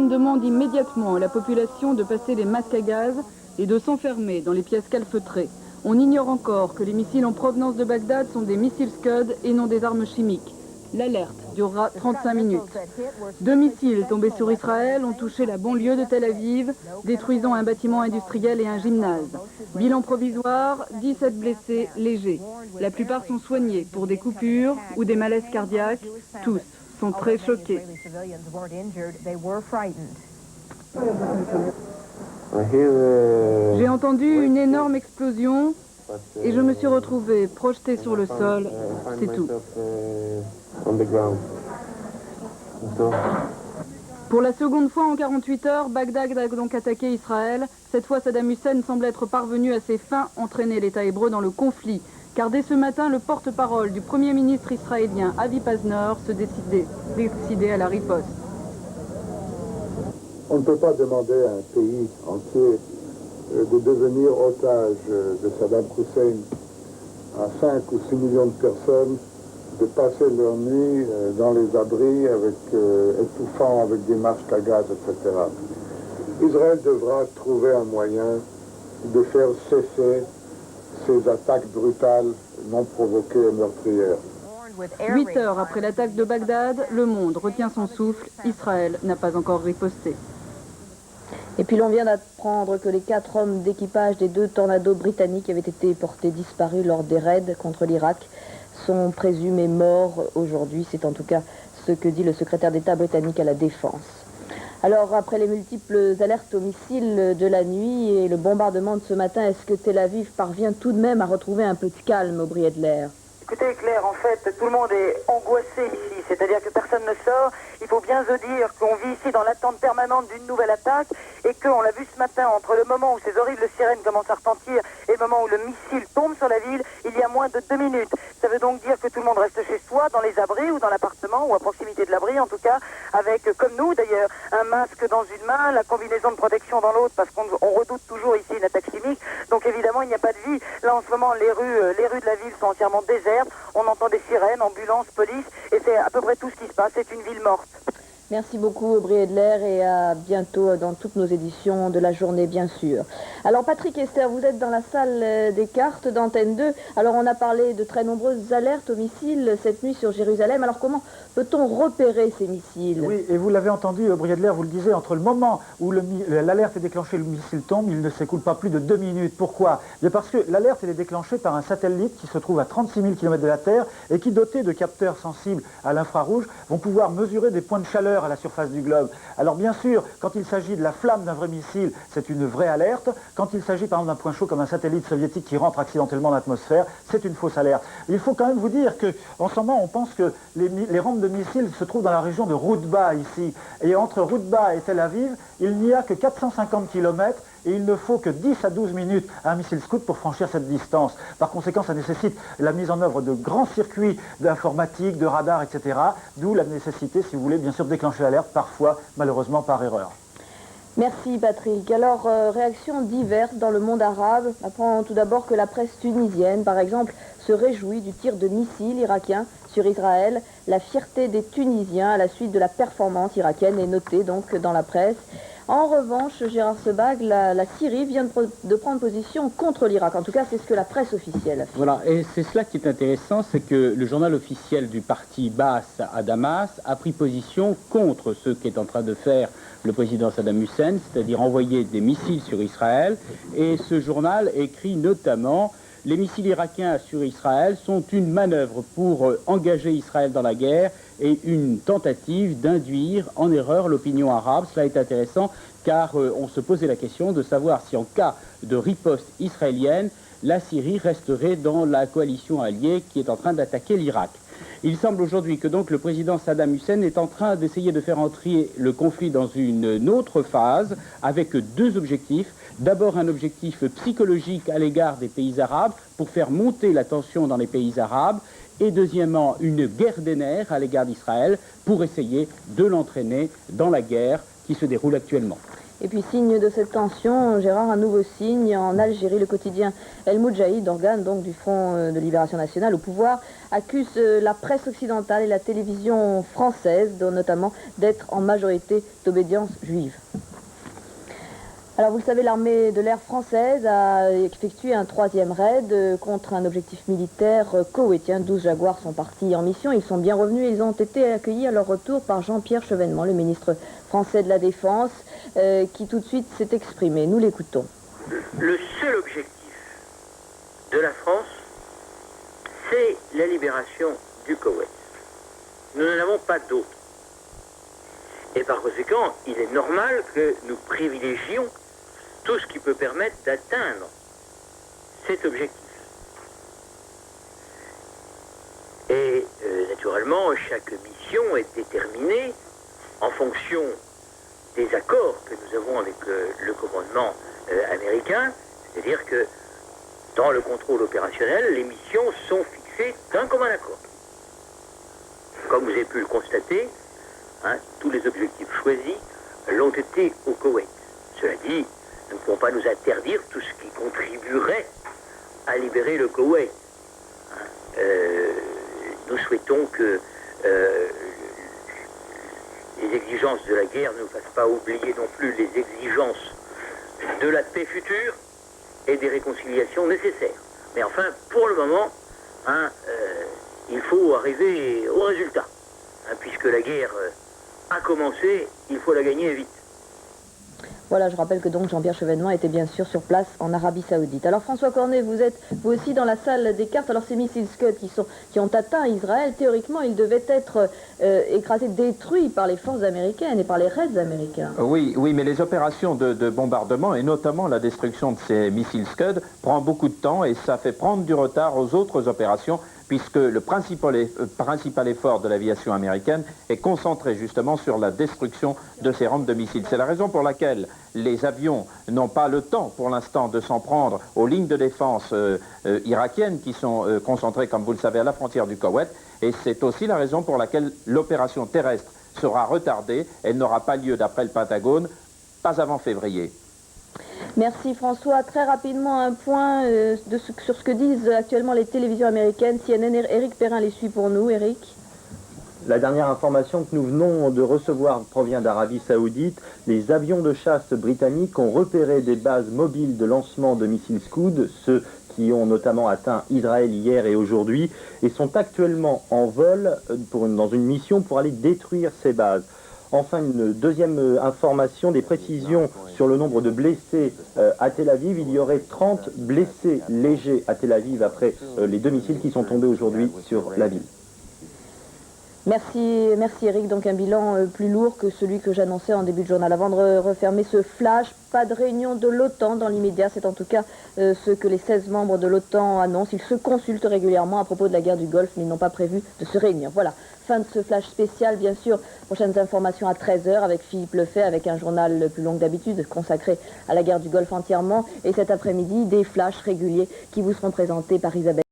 demande immédiatement à la population de passer les masques à gaz et de s'enfermer dans les pièces calfeutrées. On ignore encore que les missiles en provenance de Bagdad sont des missiles Scud et non des armes chimiques. L'alerte durera 35 minutes. 2 missiles tombés sur Israël ont touché la banlieue de Tel Aviv, détruisant un bâtiment industriel et un gymnase. Bilan provisoire, 17 blessés légers. La plupart sont soignés pour des coupures ou des malaises cardiaques. Tous sont très choqués. J'ai entendu une énorme explosion et je me suis retrouvée projetée sur le sol, c'est tout. Pour la seconde fois en 48 heures, Bagdad a donc attaqué Israël. Cette fois, Saddam Hussein semble être parvenu à ses fins, entraîner l'État hébreu dans le conflit. Car dès ce matin, le porte-parole du Premier ministre israélien, Avi Paznor, se décidait à la riposte. On ne peut pas demander à un pays entier de devenir otage de Saddam Hussein à 5 ou 6 millions de personnes, de passer leur nuit dans les abris étouffant avec des masques à gaz, etc. Israël devra trouver un moyen de faire cesser ces attaques brutales, non provoquées et meurtrières. 8 heures après l'attaque de Bagdad, le monde retient son souffle. Israël n'a pas encore riposté. Et puis l'on vient d'apprendre que les 4 hommes d'équipage des 2 tornados britanniques avaient été portés disparus lors des raids contre l'Irak sont présumés morts aujourd'hui. C'est en tout cas ce que dit le secrétaire d'État britannique à la Défense. Alors après les multiples alertes aux missiles de la nuit et le bombardement de ce matin, est-ce que Tel Aviv parvient tout de même à retrouver un peu de calme, Aubry Edler? Écoutez Claire, en fait, tout le monde est angoissé ici, c'est-à-dire que personne ne sort. Il faut bien se dire qu'on vit ici dans l'attente permanente d'une nouvelle attaque et qu'on l'a vu ce matin, entre le moment où ces horribles sirènes commencent à retentir et le moment où le missile tombe sur la ville, il y a moins de 2 minutes. Ça veut donc dire que tout le monde reste chez soi, dans les abris ou dans l'appartement ou à proximité de l'abri en tout cas, avec, comme nous d'ailleurs, un masque dans une main, la combinaison de protection dans l'autre parce qu'on redoute toujours ici une attaque chimique. Donc évidemment, il n'y a pas de vie. Là en ce moment, les rues de la ville sont entièrement désertes. On entend des sirènes, ambulances, police, et c'est à peu près tout ce qui se passe. C'est une ville morte. Merci beaucoup Aubry Edler et à bientôt dans toutes nos éditions de la journée bien sûr. Alors Patrick Esther, vous êtes dans la salle des cartes d'Antenne 2. Alors on a parlé de très nombreuses alertes aux missiles cette nuit sur Jérusalem. Alors comment peut-on repérer ces missiles? Oui, et vous l'avez entendu, Aubry Edler, vous le disiez, entre le moment où l'alerte est déclenchée et le missile tombe, il ne s'écoule pas plus de 2 minutes. Pourquoi? Bien parce que l'alerte est déclenchée par un satellite qui se trouve à 36 000 km de la Terre et qui, doté de capteurs sensibles à l'infrarouge, vont pouvoir mesurer des points de chaleur à la surface du globe. Alors bien sûr, quand il s'agit de la flamme d'un vrai missile, c'est une vraie alerte. Quand il s'agit par exemple d'un point chaud comme un satellite soviétique qui rentre accidentellement dans l'atmosphère, c'est une fausse alerte. Il faut quand même vous dire qu'en ce moment, on pense que les rampes de missiles se trouvent dans la région de Routba ici. Et entre Routba et Tel Aviv, il n'y a que 450 km et il ne faut que 10 à 12 minutes à un missile Scud pour franchir cette distance. Par conséquent, ça nécessite la mise en œuvre de grands circuits d'informatique, de radar, etc. D'où la nécessité, si vous voulez, bien sûr, de déclencher l'alerte, parfois, malheureusement, par erreur. Merci Patrick. Alors, réactions diverses dans le monde arabe. Apprenons tout d'abord que la presse tunisienne, par exemple, se réjouit du tir de missiles irakiens sur Israël. La fierté des Tunisiens à la suite de la performance irakienne est notée donc dans la presse. En revanche, Gérard Sebag, la Syrie vient de prendre position contre l'Irak. En tout cas, c'est ce que la presse officielle affirme. Voilà, et c'est cela qui est intéressant, c'est que le journal officiel du parti Baas à Damas a pris position contre ce qu'est en train de faire le président Saddam Hussein, c'est-à-dire envoyer des missiles sur Israël. Et ce journal écrit notamment: les missiles irakiens sur Israël sont une manœuvre pour engager Israël dans la guerre et une tentative d'induire en erreur l'opinion arabe. Cela est intéressant car on se posait la question de savoir si en cas de riposte israélienne, la Syrie resterait dans la coalition alliée qui est en train d'attaquer l'Irak. Il semble aujourd'hui que donc le président Saddam Hussein est en train d'essayer de faire entrer le conflit dans une autre phase avec 2 objectifs. D'abord un objectif psychologique à l'égard des pays arabes pour faire monter la tension dans les pays arabes et deuxièmement une guerre des nerfs à l'égard d'Israël pour essayer de l'entraîner dans la guerre qui se déroule actuellement. Et puis, signe de cette tension, Gérard, un nouveau signe en Algérie. Le quotidien El Moudjahid, organe donc du Front de Libération Nationale au pouvoir, accuse la presse occidentale et la télévision française, notamment, d'être en majorité d'obédience juive. Alors, vous le savez, l'armée de l'air française a effectué un 3e raid contre un objectif militaire koweïtien. 12 Jaguars sont partis en mission. Ils sont bien revenus et ils ont été accueillis à leur retour par Jean-Pierre Chevènement, le ministre français de la Défense, qui tout de suite s'est exprimé. Nous l'écoutons. Le seul objectif de la France, c'est la libération du Koweït. Nous n'en avons pas d'autre. Et par conséquent, il est normal que nous privilégions tout ce qui peut permettre d'atteindre cet objectif. Et naturellement, chaque mission est déterminée en fonction des accords que nous avons avec le commandement américain, c'est-à-dire que dans le contrôle opérationnel, les missions sont fixées d'un commun accord. Comme vous avez pu le constater, tous les objectifs choisis l'ont été au Koweït. Cela dit, nous ne pouvons pas nous interdire tout ce qui contribuerait à libérer le Koweït. Nous souhaitons que les exigences de la guerre ne nous fassent pas oublier non plus les exigences de la paix future et des réconciliations nécessaires. Mais enfin, pour le moment, il faut arriver au résultat. Puisque la guerre a commencé, il faut la gagner vite. Voilà, je rappelle que donc Jean-Pierre Chevènement était bien sûr sur place en Arabie Saoudite. Alors François Cornet, vous êtes vous aussi dans la salle des cartes. Alors ces missiles Scud qui ont atteint Israël, théoriquement, ils devaient être écrasés, détruits par les forces américaines et par les raids américains. Oui, mais les opérations de bombardement, et notamment la destruction de ces missiles Scud, prend beaucoup de temps et ça fait prendre du retard aux autres opérations, puisque le principal effort de l'aviation américaine est concentré justement sur la destruction de ces rampes de missiles. C'est la raison pour laquelle les avions n'ont pas le temps pour l'instant de s'en prendre aux lignes de défense irakiennes qui sont concentrées, comme vous le savez, à la frontière du Koweït. Et c'est aussi la raison pour laquelle l'opération terrestre sera retardée. Elle n'aura pas lieu, d'après le Pentagone, pas avant février. Merci François. Très rapidement, un point sur ce que disent actuellement les télévisions américaines. CNN, Éric Perrin les suit pour nous. Éric. La dernière information que nous venons de recevoir provient d'Arabie Saoudite. Les avions de chasse britanniques ont repéré des bases mobiles de lancement de missiles Scud, ceux qui ont notamment atteint Israël hier et aujourd'hui, et sont actuellement en vol dans une mission pour aller détruire ces bases. Enfin, une deuxième information, des précisions sur le nombre de blessés à Tel Aviv. Il y aurait 30 blessés légers à Tel Aviv après les 2 missiles qui sont tombés aujourd'hui sur la ville. Merci Eric. Donc un bilan plus lourd que celui que j'annonçais en début de journal. Avant de refermer ce flash, pas de réunion de l'OTAN dans l'immédiat. C'est en tout cas ce que les 16 membres de l'OTAN annoncent. Ils se consultent régulièrement à propos de la guerre du Golfe, mais ils n'ont pas prévu de se réunir. Voilà, fin de ce flash spécial. Bien sûr, prochaines informations à 13h avec Philippe Lefebvre, avec un journal plus long que d'habitude, consacré à la guerre du Golfe entièrement. Et cet après-midi, des flashs réguliers qui vous seront présentés par Isabelle.